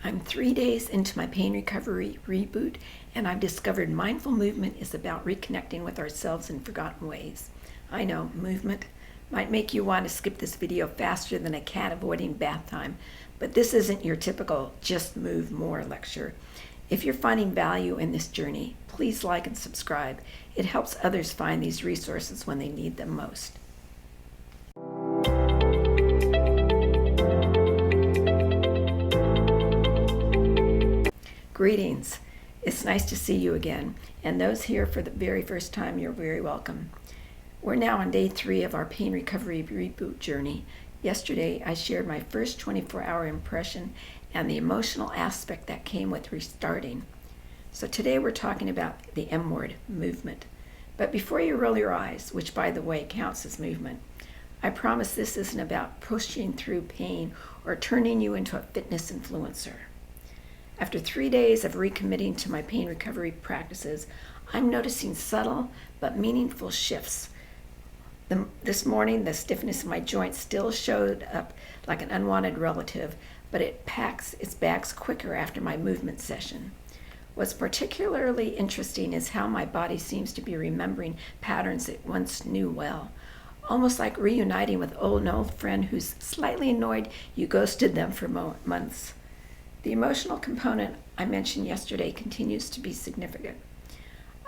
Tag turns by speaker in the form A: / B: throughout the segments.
A: I'm 3 days into my pain recovery reboot, and I've discovered mindful movement is about reconnecting with ourselves in forgotten ways. I know, movement might make you want to skip this video faster than a cat avoiding bath time, but this isn't your typical just move more lecture. If you're finding value in this journey, please like and subscribe. It helps others find these resources when they need them most. Greetings. It's nice to see you again, and those here for the very first time, you're very welcome. We're now on day 3 of our pain recovery reboot journey. Yesterday, I shared my first 24-hour impression and the emotional aspect that came with restarting. So today we're talking about the M word, movement. But before you roll your eyes, which by the way counts as movement, I promise this isn't about pushing through pain or turning you into a fitness influencer. After 3 days of recommitting to my pain recovery practices, I'm noticing subtle but meaningful shifts. This morning, the stiffness in my joints still showed up like an unwanted relative, but it packs its bags quicker after my movement session. What's particularly interesting is how my body seems to be remembering patterns it once knew well, almost like reuniting with an old friend who's slightly annoyed you ghosted them for months. The emotional component I mentioned yesterday continues to be significant.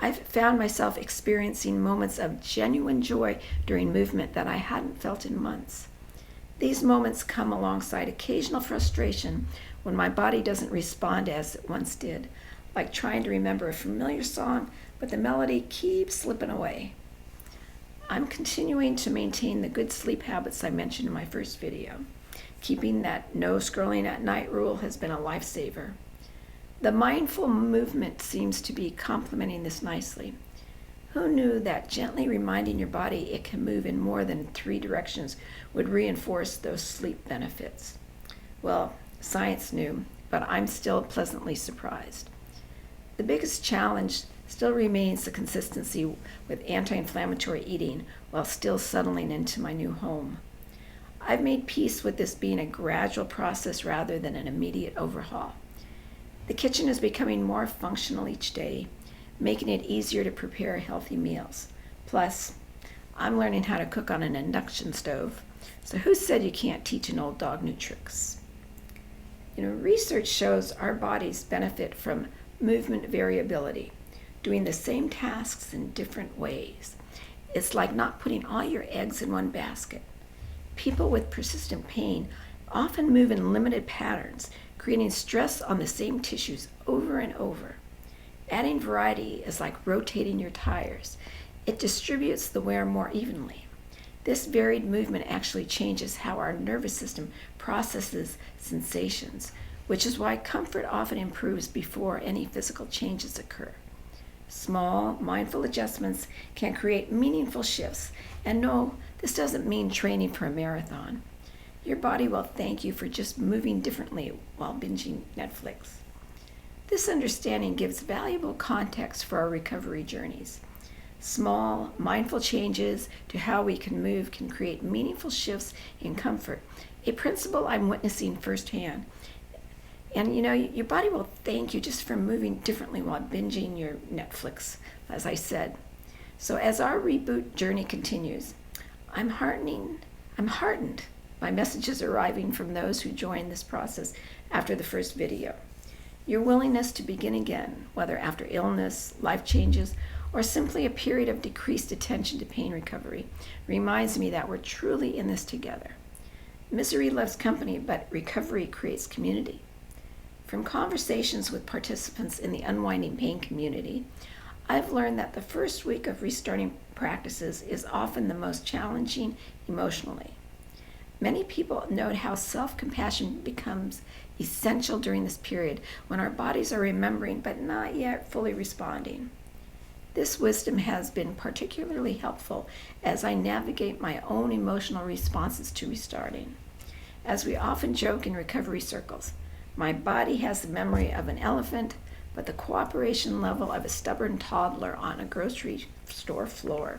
A: I've found myself experiencing moments of genuine joy during movement that I hadn't felt in months. These moments come alongside occasional frustration when my body doesn't respond as it once did, like trying to remember a familiar song, but the melody keeps slipping away. I'm continuing to maintain the good sleep habits I mentioned in my first video. Keeping that no scrolling at night rule has been a lifesaver. The mindful movement seems to be complementing this nicely. Who knew that gently reminding your body it can move in more than 3 directions would reinforce those sleep benefits? Well, science knew, but I'm still pleasantly surprised. The biggest challenge still remains the consistency with anti-inflammatory eating while still settling into my new home. I've made peace with this being a gradual process rather than an immediate overhaul. The kitchen is becoming more functional each day, making it easier to prepare healthy meals. Plus, I'm learning how to cook on an induction stove. So who said you can't teach an old dog new tricks? Research shows our bodies benefit from movement variability, doing the same tasks in different ways. It's like not putting all your eggs in one basket. People with persistent pain often move in limited patterns, creating stress on the same tissues over and over. Adding variety is like rotating your tires. It distributes the wear more evenly. This varied movement actually changes how our nervous system processes sensations, which is why comfort often improves before any physical changes occur. Small, mindful adjustments can create meaningful shifts. And no, this doesn't mean training for a marathon. Your body will thank you for just moving differently while binging Netflix. This understanding gives valuable context for our recovery journeys. Small, mindful changes to how we can move can create meaningful shifts in comfort, a principle I'm witnessing firsthand. And your body will thank you just for moving differently while binging your Netflix, as I said. So as our reboot journey continues, I'm heartened by messages arriving from those who joined this process after the first video. Your willingness to begin again, whether after illness, life changes, or simply a period of decreased attention to pain recovery, reminds me that we're truly in this together. Misery loves company, but recovery creates community. From conversations with participants in the unwinding pain community, I've learned that the first week of restarting practices is often the most challenging emotionally. Many people note how self-compassion becomes essential during this period when our bodies are remembering but not yet fully responding. This wisdom has been particularly helpful as I navigate my own emotional responses to restarting. As we often joke in recovery circles, my body has the memory of an elephant, but the cooperation level of a stubborn toddler on a grocery store floor.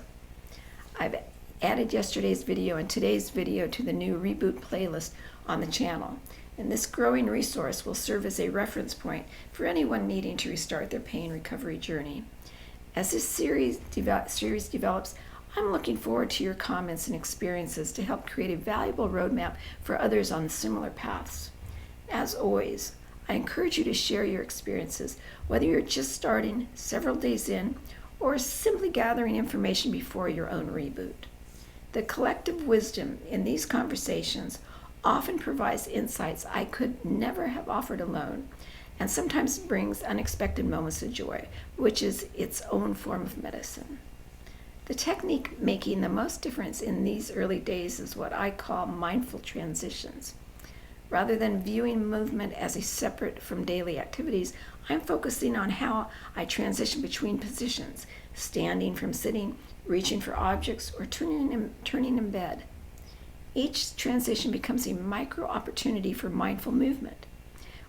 A: I've added yesterday's video and today's video to the new Reboot playlist on the channel, and this growing resource will serve as a reference point for anyone needing to restart their pain recovery journey. As this series develops, I'm looking forward to your comments and experiences to help create a valuable roadmap for others on similar paths. As always, I encourage you to share your experiences, whether you're just starting, several days in, or simply gathering information before your own reboot. The collective wisdom in these conversations often provides insights I could never have offered alone, and sometimes brings unexpected moments of joy, which is its own form of medicine. The technique making the most difference in these early days is what I call mindful transitions. Rather than viewing movement as a separate from daily activities, I'm focusing on how I transition between positions, standing from sitting, reaching for objects, or turning in bed. Each transition becomes a micro opportunity for mindful movement.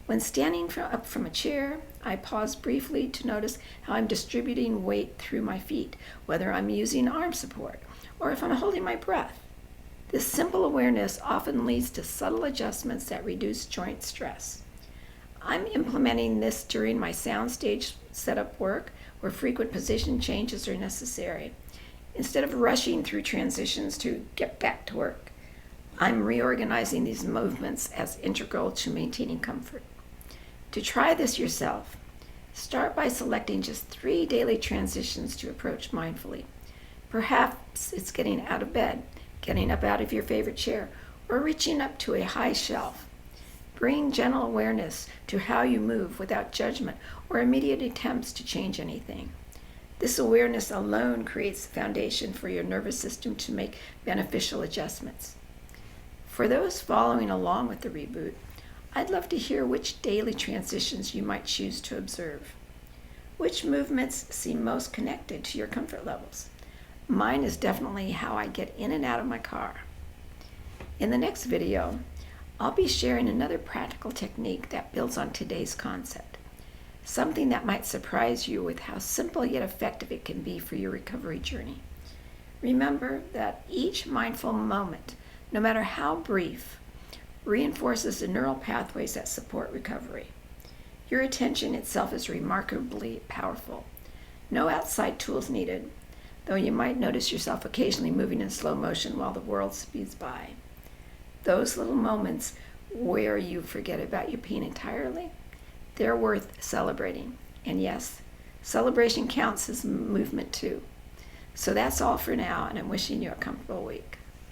A: When standing up from a chair, I pause briefly to notice how I'm distributing weight through my feet, whether I'm using arm support or if I'm holding my breath. This simple awareness often leads to subtle adjustments that reduce joint stress. I'm implementing this during my soundstage setup work where frequent position changes are necessary. Instead of rushing through transitions to get back to work, I'm reorganizing these movements as integral to maintaining comfort. To try this yourself, start by selecting just 3 daily transitions to approach mindfully. Perhaps it's getting out of bed, getting up out of your favorite chair, or reaching up to a high shelf. Bring gentle awareness to how you move without judgment or immediate attempts to change anything. This awareness alone creates the foundation for your nervous system to make beneficial adjustments. For those following along with the reboot, I'd love to hear which daily transitions you might choose to observe. Which movements seem most connected to your comfort levels? Mine is definitely how I get in and out of my car. In the next video, I'll be sharing another practical technique that builds on today's concept, something that might surprise you with how simple yet effective it can be for your recovery journey. Remember that each mindful moment, no matter how brief, reinforces the neural pathways that support recovery. Your attention itself is remarkably powerful. No outside tools needed, though you might notice yourself occasionally moving in slow motion while the world speeds by. Those little moments where you forget about your pain entirely, they're worth celebrating. And yes, celebration counts as movement too. So that's all for now, and I'm wishing you a comfortable week.